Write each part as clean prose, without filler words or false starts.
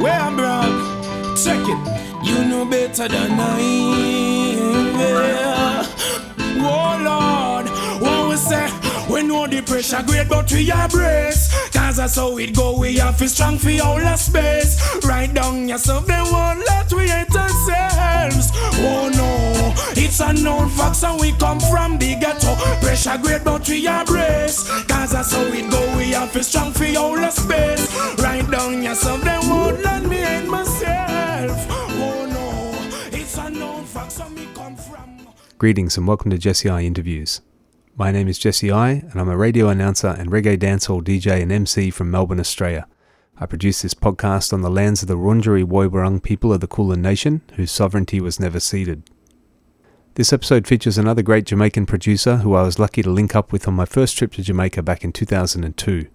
Where I'm broke, check it. You know better than I. Yeah. Oh Lord, what we say? We know the pressure great, but we embrace. Cause that's how it go, we have to strong for all the space. Write down yourself, they won't let we hate ourselves. Oh no, it's a known fact, and we come from the ghetto. Pressure great, but we embrace. Cause that's how it go, we have to strong for all the space. Write down yourself, they won't let me hate myself. Oh no, it's a known fact, and we come from. Greetings and welcome to Jesse I Interviews. My name is Jesse I, and I'm a radio announcer and reggae dancehall DJ and MC from Melbourne, Australia. I produce this podcast on the lands of the Wurundjeri Woiwurrung people of the Kulin Nation, whose sovereignty was never ceded. This episode features another great Jamaican producer who I was lucky to link up with on my first trip to Jamaica back in 2002.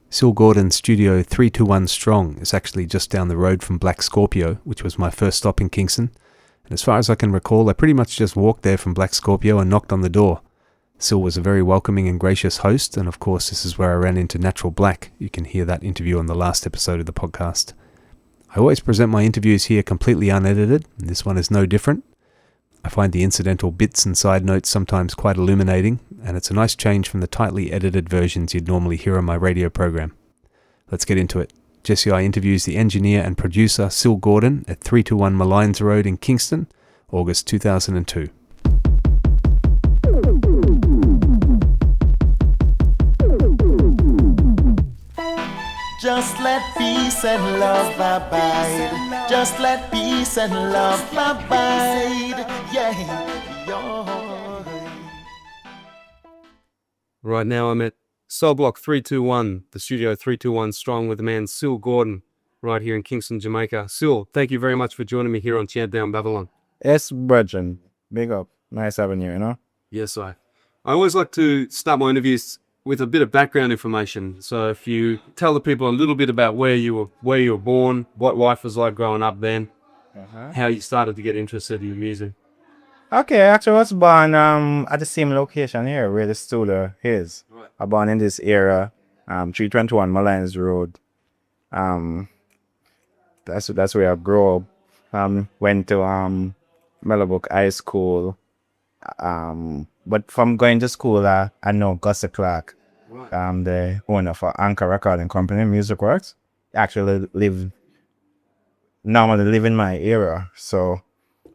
Syl Gordon's studio 321 Strong is actually just down the road from Black Scorpio, which was my first stop in Kingston. And as far as I can recall, I pretty much just walked there from Black Scorpio and knocked on the door. Syl was a very welcoming and gracious host, and of course this is where I ran into Natural Black. You can hear that interview on the last episode of the podcast. I always present my interviews here completely unedited, and this one is no different. I find the incidental bits and side notes sometimes quite illuminating, and it's a nice change from the tightly edited versions you'd normally hear on my radio program. Let's get into it. Jesse I interviews the engineer and producer Syl Gordon at 321 Malines Road in Kingston, August 2002. Just let peace and love abide. Just let peace and love abide. Yeah. Right now I'm at Cell Block 321, the studio 321 Strong with the man Syl Gordon, right here in Kingston, Jamaica. Syl, thank you very much for joining me here on Chant Down Babylon. Yes, brethren. Big up. Nice having you, you know? Yes, I always like to start my interviews with a bit of background information. So if you tell the people a little bit about where you were born, what life was like growing up then, how you started to get interested in music. Okay, actually I was born at the same location here where the studio is. Right. I born in this area, 321 Malines Road. That's where I grew up. Went to Mellowbrook High School. But from going to school, I know Gus Clark, right. The owner for Anchor Recording Company, Music Works. Actually normally live in my area. So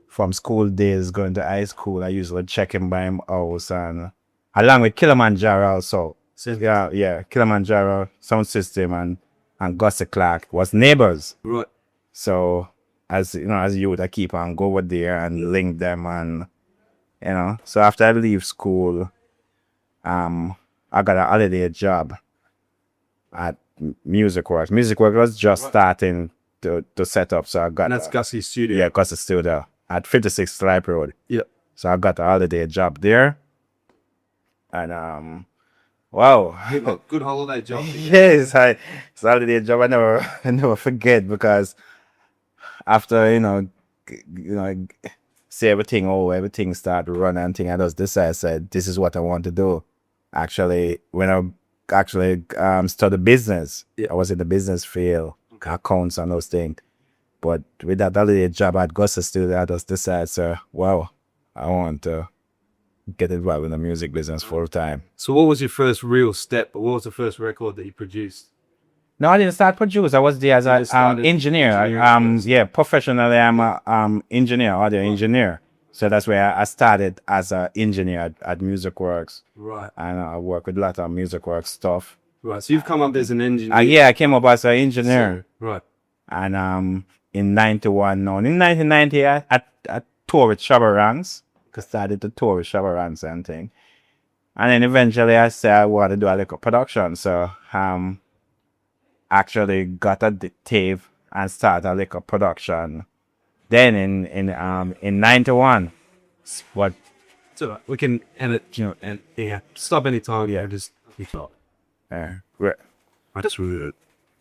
from school days going to high school, I usually check him by him house, and along with Kilimanjaro also. Yeah, Kilimanjaro Sound System and Gus Clark was neighbors. Right. So as youth, I keep on go over there and link them, and so after I leave school, I got a holiday job at Music Works. Music Works was just starting to set up, so I got. And that's Gussie's studio. Yeah, Gussie's studio at 56 Stripe Road. Yep. So I got a holiday job there, and wow, good holiday job. Yes, it's a holiday job. I never forget, because after see everything started running and thing, I just decided, I said, this is what I want to do. Actually, when I studied business, I was in the business field, accounts and those things. But with that holiday job at Gus's studio, I just decided, wow, I want to get involved in the music business full time. So what was your first real step? What was the first record that you produced? No, I didn't start produce. I was there as an engineer. Professionally, I'm an engineer, audio engineer. So that's where I started as an engineer at Music Works. Right. And I work with a lot of Music Works stuff. Right. So you've come up as an engineer. I came up as an engineer. So, right. And in 1990, I toured with Shabba Ranks, because I started to tour with Shabba Ranks and thing. And then eventually I said I want to do a little production. So actually got a tape and started a little production. Then in 91, what? So we can edit, and stop any time. Yeah, just stop. Right. That's weird.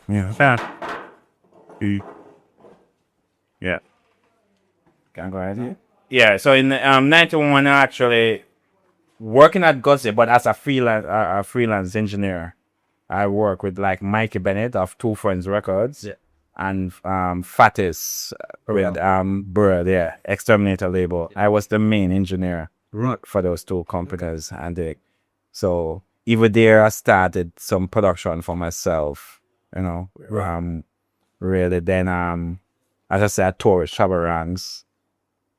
Yeah. Yeah. Can I go ahead here? Yeah. So in 91, I actually working at Gussie, but as a freelance engineer. I work with like Mikey Bennett of Two Friends Records. Yeah. and Fatis with Bird, yeah, Exterminator label. I was the main engineer for those two companies, and so even there I started some production for myself, you know. Really then as I said, I toured with Shabarangs,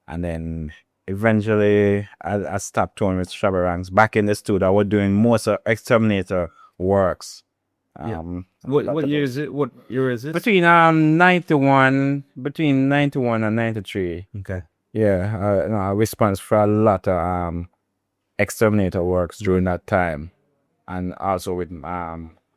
and then eventually I stopped touring with Shabarangs. Back in the studio I was doing most of Exterminator works. What year is it? What year is it? Between 91 and 93. Okay. Yeah, I response for a lot of Exterminator works during that time, and also with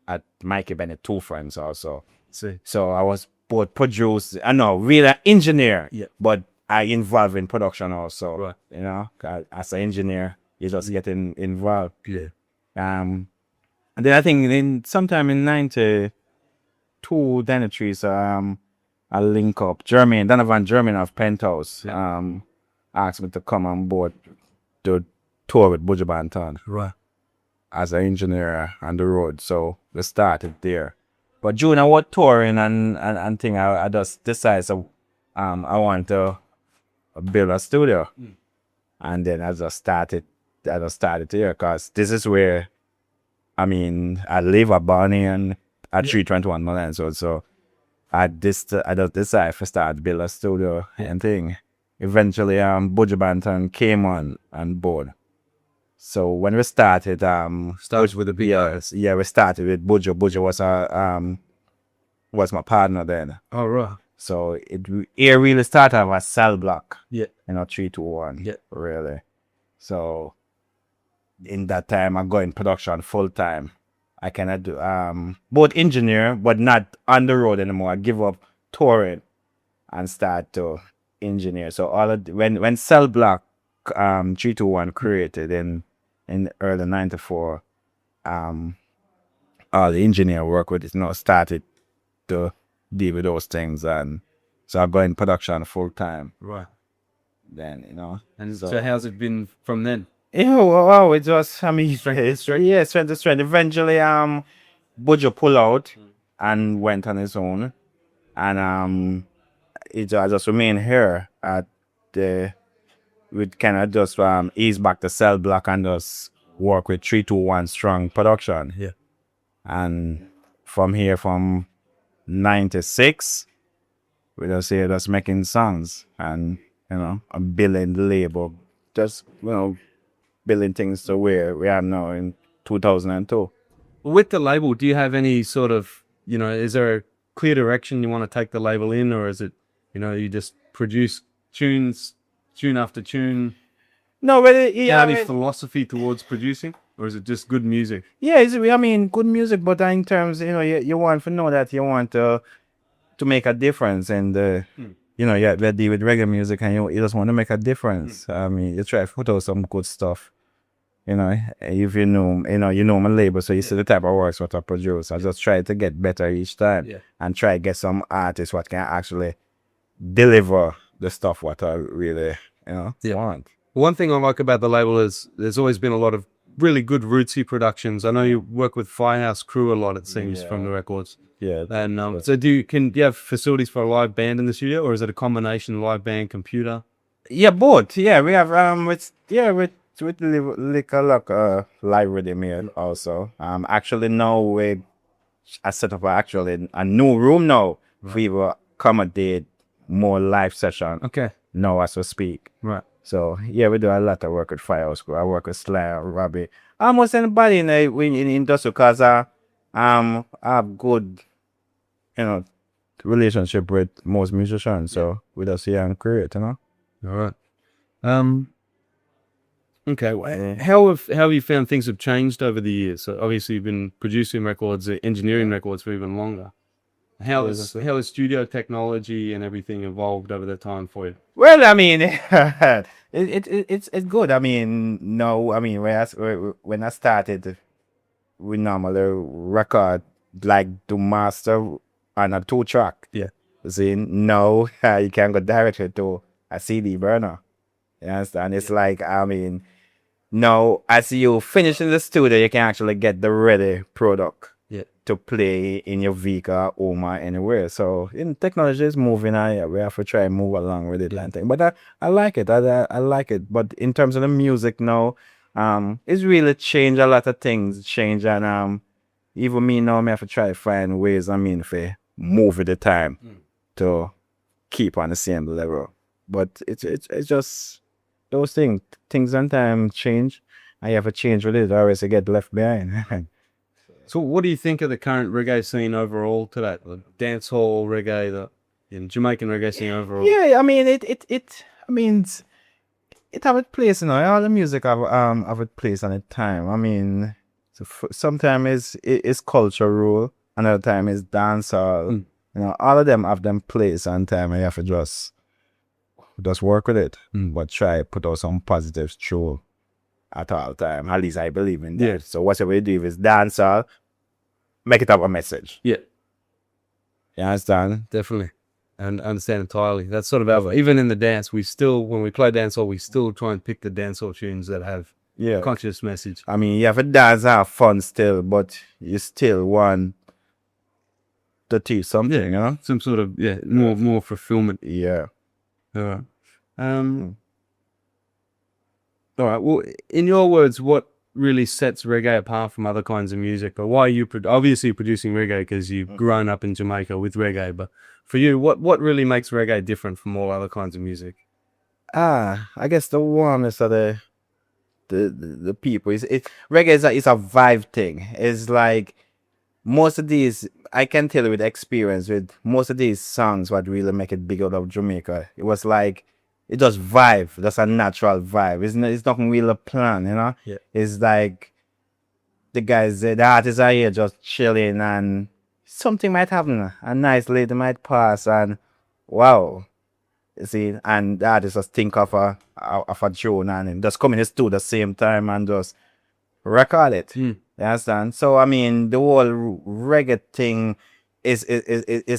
at Mikey Bennett, two friends also. See. So I was both producer, I know, really engineer, Yeah. but I involved in production also. Right. You know, as an engineer, you just get involved. Yeah. And then I think sometime in 92, 93, so I link up Donovan German of Penthouse, asked me to come on board to tour with Buju Banton. Right. As an engineer on the road. So we started there. But during I was touring and thing, I just decided, so I want to build a studio. And then I just started here, because this is where, I mean, I live at Barney and at 321 Milan. So I just decided to start build a studio and thing. Eventually, Buju Banton came on board. So when we started, Started with the big guys. yeah, we started with Buju. Buju was my partner then. Oh, right. So it really started with cell block. Yeah. 321. Yeah. Really. So in that time, I go in production full time. I cannot do both engineer, but not on the road anymore. I give up touring and start to engineer. So when cell block 321 created in early 94, all the engineer work with it, started to deal with those things, and so I go in production full time. Right. Then And so how's it been from then? Yeah, wow, it was, I mean, strength to strength. Eventually, Buju pulled out and went on his own, and I just remained here at the. We kind of just ease back the cell block and just work with 321 strong production. Yeah. And from here, from 96, we just making songs and I'm building the label, just building things to where we are now in 2002. With the label, do you have any sort of, is there a clear direction you want to take the label in, or is it, you just produce tunes, tune after tune? No, but any philosophy towards producing, or is it just good music? Yeah, good music, but in terms, you want to know that you want to make a difference, and you deal with reggae music, and you just want to make a difference. I mean, you try to put out some good stuff. If you know my label, so you see the type of works what I produce. I just try to get better each time, and try to get some artists what can actually deliver the stuff what I really want. One thing I like about the label is there's always been a lot of really good rootsy productions. I know you work with Firehouse Crew a lot, it seems, from the records. Yeah. And so do you have facilities for a live band in the studio, or is it a combination live band computer? Yeah, both. Yeah, we have with Liquor Luck live rhythm here also. Actually now I set up a new room now. Right. We will accommodate more live session. Okay. Now as we speak. Right. So yeah, we do a lot of work with Firehouse Crew. I work with Sly, Robbie, almost anybody in industry, because I have good, relationship with most musicians. So we just here and create, All right. Okay. How have you found things have changed over the years? So obviously you've been producing records, engineering records for even longer. How has studio technology and everything evolved over that time for you? Well, I mean, it's good. I mean, no, I mean, when I started, we normally record like to master on a 2-track. Yeah. See, no, you can go directly to a CD burner. You understand? It's like, I mean, no, as you finish in the studio, you can actually get the ready product. Yeah. to play in your vehicle or home or anywhere. So in technology is moving, and we have to try and move along with it and thing. But I like it. I like it. But in terms of the music now, it's really changed a lot of things. Change and even me now, I have to try to find ways. I mean, for move with the time to keep on the same level. But it's just those things sometimes change. I have to change with it, or else I get left behind. So what do you think of the current reggae scene overall today? The dancehall reggae, the Jamaican reggae scene overall? Yeah, I mean it have its place, all the music have its place and its time. I mean, so sometimes it's culture rule, another time it's dancehall. All of them have them place and time, and you have to just work with it. But try put out some positives through at all time. At least I believe in that. Yeah. So whatever you do, if it's dancehall, make it have a message. Yeah, You understand? definitely. And I understand entirely. That's sort of our, even in the dance, when we play dancehall, we still try and pick the dancehall tunes that have Yeah. conscious message. I mean, you have to dance and have fun still, but you still want to teach something, Some sort of, more fulfillment. Yeah. All right. All right. Well, in your words, what really sets reggae apart from other kinds of music? Or why are you obviously producing reggae because you've grown up in Jamaica with reggae? But for you, what really makes reggae different from all other kinds of music? I guess the warmness of the people is reggae is a vibe thing. It's like most of these, I can tell you with experience with most of these songs, what really make it big out of Jamaica. It was like it just vibe. That's a natural vibe. It's nothing really planned, Yeah. It's like the artists are here just chilling and something might happen. A nice lady might pass and wow. You see, and the artist just think of a drone and just come in the studio at the same time and just record it. You understand? So I mean, the whole reggae thing is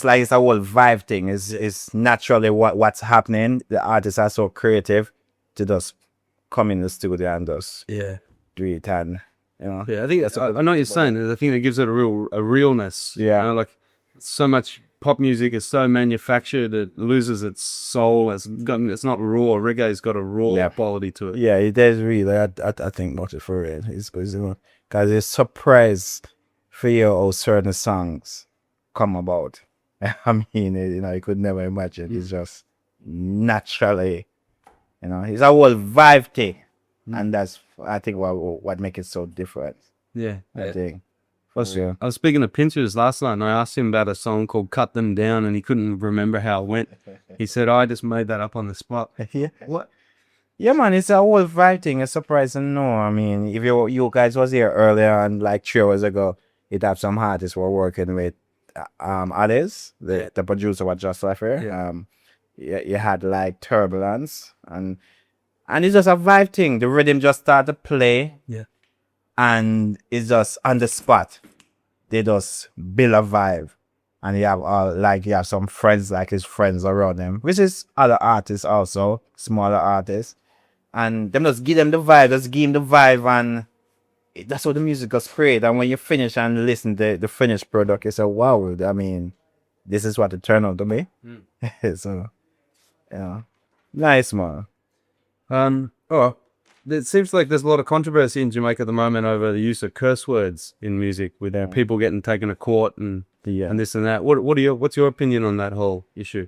like it's a whole vibe thing. It's naturally what's happening. The artists are so creative to just come in the studio and just do it, and Yeah, I think that's. I know what you're saying. I think it gives it a realness. Yeah. Like so much pop music is so manufactured, it loses its soul. It's not raw. Reggae's got a raw quality to it. Yeah, it is really. I think much for it. It's because it's surprised for you how certain songs come about. I mean, you could never imagine. It's just naturally, it's a whole vibe thing, and that's I think what makes it so different. Yeah, I think. I was speaking to Pinchers last night, and I asked him about a song called "Cut Them Down," and he couldn't remember how it went. He said, "I just made that up on the spot." Yeah. What? Yeah, man, it's a whole vibe thing. It's surprising. No, I mean, if you guys was here earlier and like 3 hours ago, it have some artists were working with others. The producer was just left here. You had like Turbulence and it's just a vibe thing. The rhythm just start to play. Yeah. And it's just on the spot. They just build a vibe. And you have some friends, like his friends around them, which is other artists also, smaller artists. And them just give them the vibe, and that's how the music was created. And when you finish and listen to the finished product, you say, wow, I mean, this is what it turned out to be. So, nice, man. It seems like there's a lot of controversy in Jamaica at the moment over the use of curse words in music, with people getting taken to court and this and that. What's your opinion on that whole issue?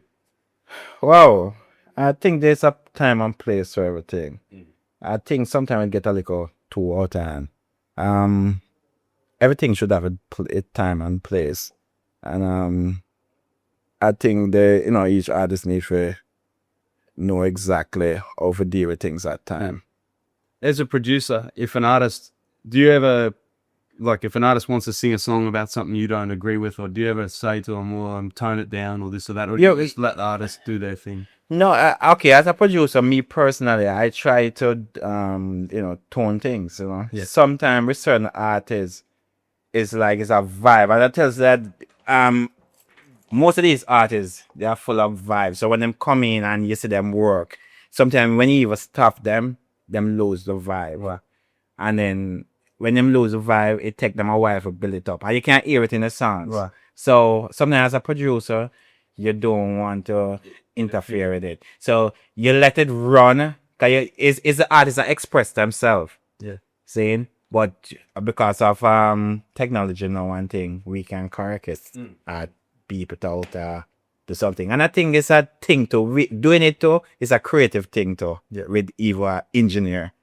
Wow, I think there's a time and place for everything. I think sometimes it get a little too out of hand. Everything should have a time and place, and I think each artist needs to know exactly how to deal with things at time. As a producer, if an artist wants to sing a song about something you don't agree with, or do you ever say to them, well, tone it down or this or that, or do you just let the artist do their thing? No, okay, as a producer, me personally, I try to, tone things, Yeah. Sometimes with certain artists, it's a vibe. And I tell you that, most of these artists, they are full of vibes. So when them come in and you see them work, sometimes when you even stop them lose the vibe. And then when them lose the vibe, it take them a while to build it up. And you can't hear it in the songs. Right. So sometimes as a producer, you don't want to interfere with it. So you let it run. Cause is the artist that express themselves. Yeah. Saying, but because of technology now one thing, we can correct it, beep it out, do something. And I think it's a thing to doing it too is a creative thing too. Yeah. With Eva engineer,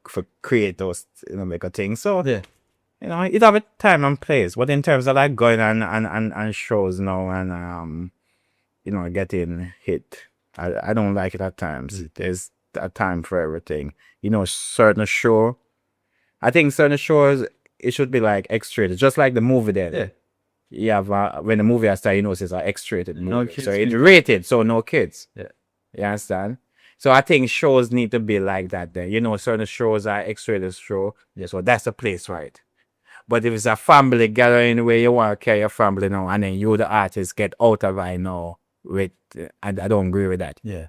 for create those, make a thing. So Yeah. it have a time and place. But in terms of like going and shows now and getting hit, I don't like it at times. There's a time for everything. Certain show. I think certain shows it should be like X-rated, just like the movie did. Yeah. You have when the movie has started, it's an X-rated movie. No kids So it's can- rated, so no kids. Yeah. You understand? So I think shows need to be like that then. Certain shows are X-rated show. Yeah. So that's the place, right? But if it's a family gathering where you want to carry your family now and then you the artist get out of it now I don't agree with that. Yeah.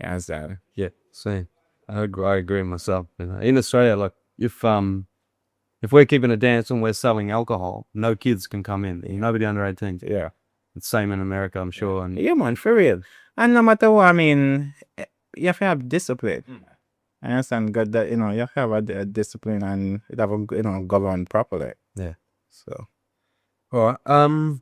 You understand? Yeah, same. I agree myself. In Australia, like if we're keeping a dance and we're selling alcohol, no kids can come in. Nobody under 18. Yeah. It's same in America, I'm sure. And Yeah, man, for real. And no matter what, I mean, you have to have discipline. I understand God that, you have to have a discipline and it have a, govern properly. Yeah. So, all right.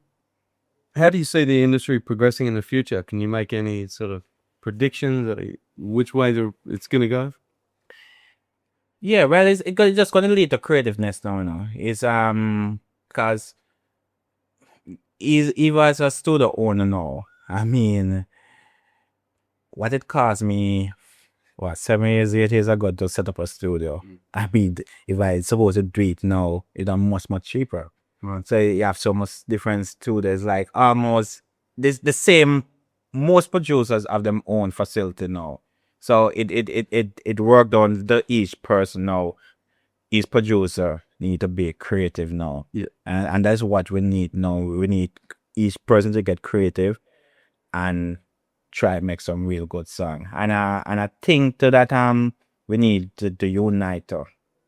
How do you see the industry progressing in the future? Can you make any sort of predictions of which way it's going to go? yeah, well, it's just going to lead to creativeness now, It's, because he was a studio owner now. I mean, what it cost me, 7 years, 8 years ago to set up a studio. I mean, if I supposed to do it now, it's much, much cheaper. Right. So you have so much different studios, like almost this the same. Most producers have their own facility now. So it worked on each person now. Each producer need to be creative now. Yeah. And that's what we need now. We need each person to get creative and try to make some real good song. And I think to that we need to unite.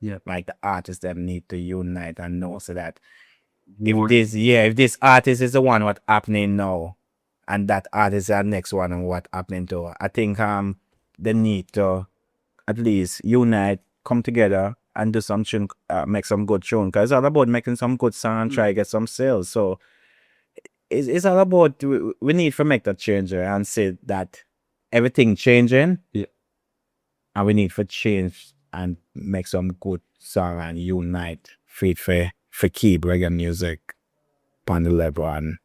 Yeah. Like the artists them need to unite and know so that if this artist is the one what happening now and that artist is the next one and what happening to, I think they need to at least unite, come together and do some tune, make some good tune, because it's all about making some good song and try to get some sales. So it's all about we need to make that change and say that everything changing. Yeah. And we need to change and make some good song and unite for keep reggae music on the level and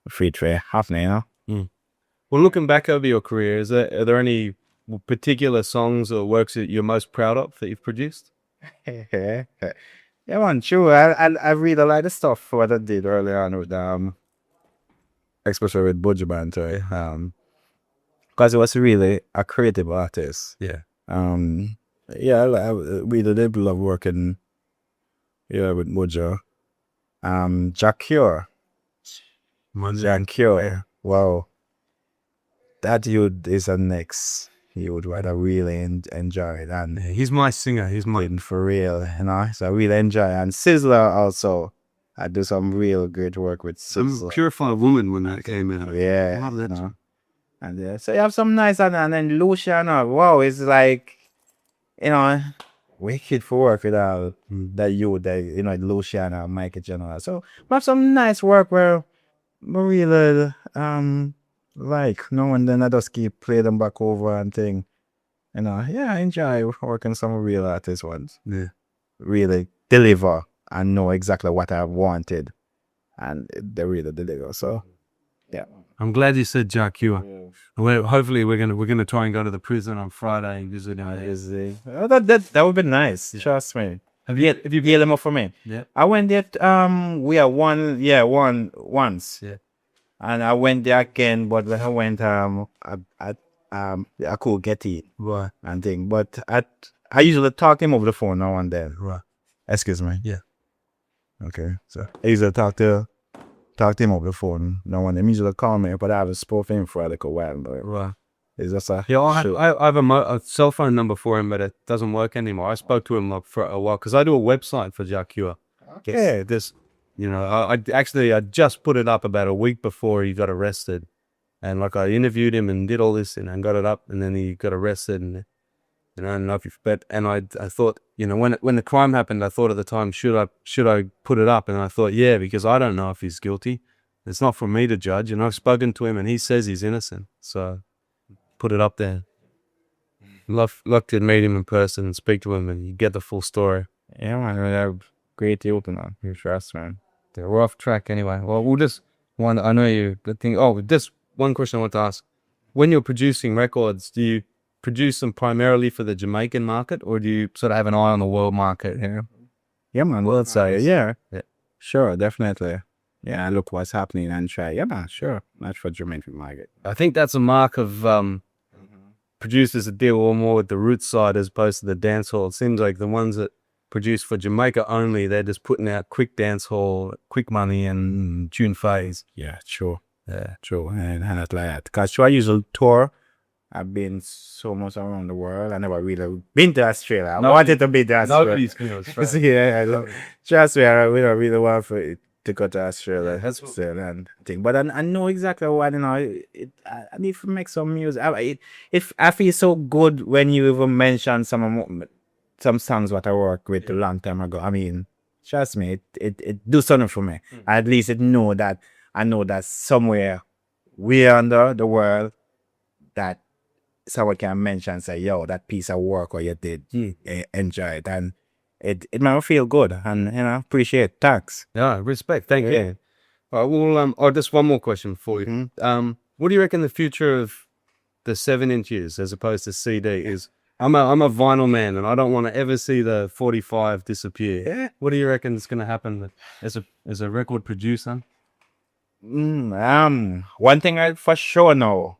for happening, Well, looking back over your career, are there any particular songs or works that you're most proud of that you've produced? Yeah, man, true. I read a lot of stuff what I did early on with especially with Buju Banton, because he was really a creative artist. Yeah. Yeah, I really did love working with Buju. Jack Cure. Jack Cure. Wow. That youth is a next youth what I really enjoy it. And He's my singer. He's my. for real, so I really enjoy it. And Sizzler also. I do some real great work with Sizzler. Purified Woman when that came out. Yeah. Love that. And so you have some nice and then Lucian, wow, it's like, wicked for work with all that you, Lucian and Michael General. So we have some nice work where we really and then I just keep play them back over and thing. I enjoy working some real artist ones. Yeah. Really deliver and know exactly what I wanted. And they really deliver. So yeah. I'm glad you said Jack Cure. Hopefully we're gonna try and go to the prison on Friday and visit him. That would be nice. Trust me. Have you healed them up for me? Yeah. I went there. We are once. Yeah. And I went there again, but when I went I could get it Right. and thing. But I usually talk to him over the phone now and then. Right. Excuse me. Yeah. Okay. So I usually talk to him over the phone now and then. He usually call me, but I haven't spoken to him for a little while. But Right. It's just a Yeah, I, shoot. I have a cell phone number for him, but it doesn't work anymore. I spoke to him like for a while because I do a website for Jacua. Okay. This, I just put it up about a week before he got arrested, and like I interviewed him and did all this and got it up, and then he got arrested, and I don't know if you've bet. And I thought, when the crime happened, I thought at the time, should I put it up? And I thought, yeah, because I don't know if he's guilty. It's not for me to judge, and I've spoken to him, and he says he's innocent, so put it up there. Love to meet him in person and speak to him, and you get the full story. Yeah, man. They're great youth, man. You trust, man. We're off track anyway. Well, we'll just one. I know you. The thing. Oh, just one question I want to ask: when you're producing records, do you produce them primarily for the Jamaican market, or do you sort of have an eye on the world market here? Yeah, man. World side. Yeah. Yeah. Sure, definitely. Yeah, I look what's happening and try. Yeah, man. Sure. Not for Jamaican market. I think that's a mark of producers that deal more with the roots side as opposed to the dancehall. It seems like the ones that produce for Jamaica only, they're just putting out quick dancehall, quick money, and tune phase. Yeah, true. Yeah. True. And not like that. Because I usually tour. I've been so much around the world. I never really been to Australia. I wanted to be to Australia. Nobody's going to Australia. Yeah, I love. Trust me, we don't really want for it to go to Australia. That's still and thing. But I know exactly what I need to make some music. I feel so good when you even mention some songs what I worked with a long time ago. I mean, trust me, it do something for me. At least I know that somewhere we under the world that someone can mention and say, yo, that piece of work or you did, enjoy it. And it made me feel good and, appreciate it. Thanks. Yeah, respect. Thank you. All right, well, just one more question for you. What do you reckon the future of the 7-inches as opposed to CD is? I'm a vinyl man and I don't want to ever see the 45 disappear. Yeah. What do you reckon is going to happen as a record producer? One thing I for sure know,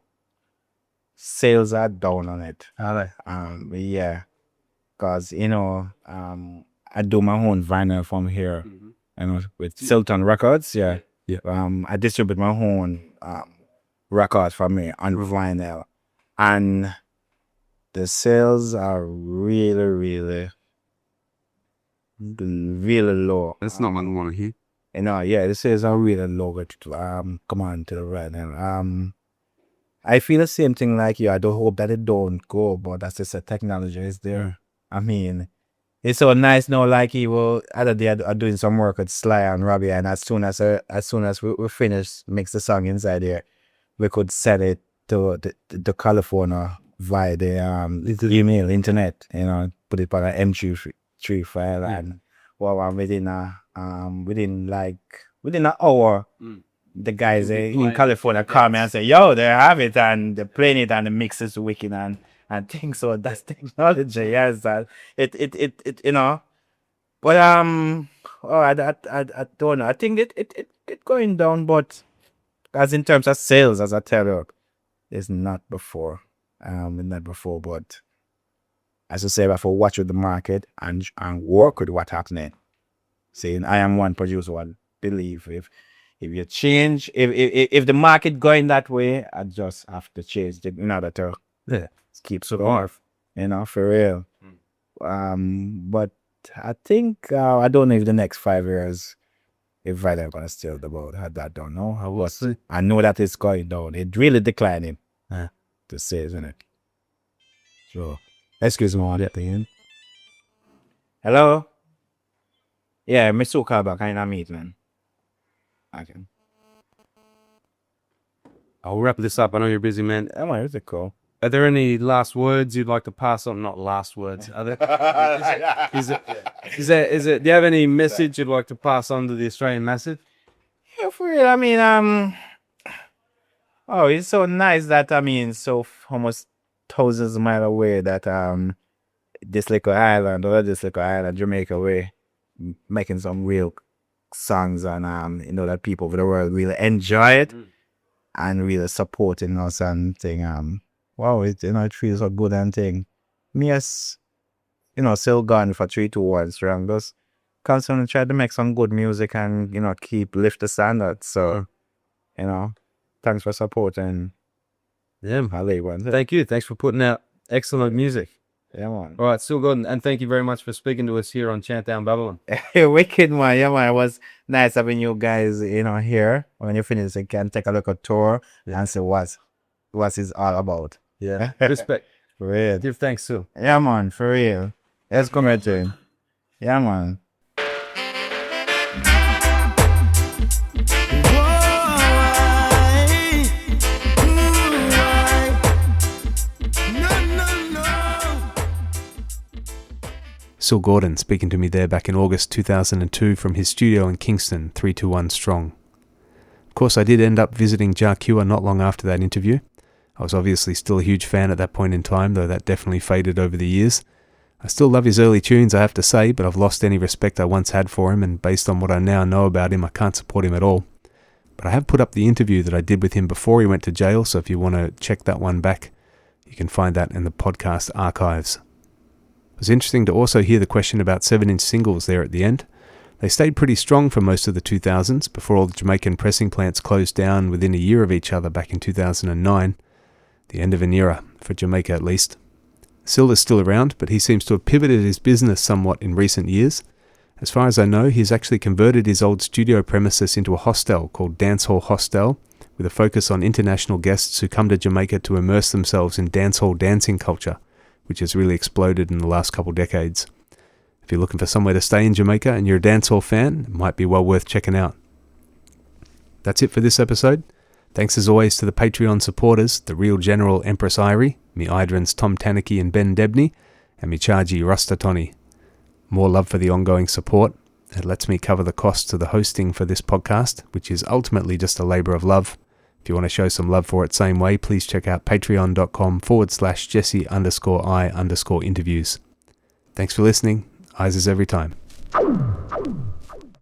sales are down on it. Are they? Yeah, because I do my own vinyl from here, with Silton Records. Yeah. I distribute my own records from me on vinyl, and the sales are really, really, really low. That's not what I want to hear. The sales are really low. Come on to the right, and I feel the same thing like you. I don't hope that it don't go, but that's just the technology is there. I mean, it's so nice now. Like other day I doing some work with Sly and Robbie, and as soon as we finish mix the song inside here, we could send it to the California via the email, internet. Put it on an M3 file, and within an hour. The guys in California call me and say, yo, they have it, and they're playing it, and the mix is wicked and things. So that's technology, yes. That it But I don't know. I think it going down, but as in terms of sales, as I tell you, it's not before. But as I say, I have to watch with the market and work with what's happening. Saying I am one producer, I believe if you change, if the market going that way, I just have to change in order to keep survive, for real. But I think I don't know if the next 5 years, if I'm gonna still the boat. I don't know. I know that it's going down. It's really declining. To say, isn't it? So, excuse me on that thing. Hello. Yeah, me so call back. I ain't meet, man. Okay. I'll wrap this up. I know you're busy, man. It's a cool. Are there any last words you'd like to pass on? Not last words. Are there? Is it? Do you have any message you'd like to pass on to the Australian massive? Yeah, for real. I mean, it's so nice that almost thousands of miles away that this little island, Jamaica, way, making some real songs and that people over the world really enjoy it and really supporting us and thing. It feels so good and thing. Me as Syl Gordon for 321 strong, just constantly try to make some good music and keep lift the standards. So thanks for supporting Yeah, man. I'll let you one. Thank you. Thanks for putting out excellent music. Yeah, man. All right, Syl Gordon, and thank you very much for speaking to us here on Chant Down Babylon. Wicked, man. Yeah, man. It was nice having you guys, here. When you finish, you can take a look at tour and see what it's all about. Yeah, respect. For real. Give thanks, Syl. Yeah, man. For real. Let's come right to him. Yeah, man. Syl Gordon speaking to me there back in August 2002 from his studio in Kingston, 321 Strong. Of course, I did end up visiting Jah not long after that interview. I was obviously still a huge fan at that point in time, though that definitely faded over the years. I still love his early tunes, I have to say, but I've lost any respect I once had for him, and based on what I now know about him, I can't support him at all. But I have put up the interview that I did with him before he went to jail, so if you want to check that one back, you can find that in the podcast archives. It was interesting to also hear the question about 7-inch singles there at the end. They stayed pretty strong for most of the 2000s, before all the Jamaican pressing plants closed down within a year of each other back in 2009. The end of an era, for Jamaica at least. Syl is still around, but he seems to have pivoted his business somewhat in recent years. As far as I know, he's actually converted his old studio premises into a hostel called Dancehall Hostel, with a focus on international guests who come to Jamaica to immerse themselves in dancehall dancing culture, which has really exploded in the last couple decades. If you're looking for somewhere to stay in Jamaica and you're a dancehall fan, it might be well worth checking out. That's it for this episode. Thanks as always to the Patreon supporters, the Real General Empress Irie, me Idrans Tom Tanaki and Ben Debney, and me Chargy Rustatoni. More love for the ongoing support. It lets me cover the costs of the hosting for this podcast, which is ultimately just a labour of love. If you want to show some love for it same way, please check out patreon.com/Jesse_I_interviews. Thanks for listening. Eyes is every time.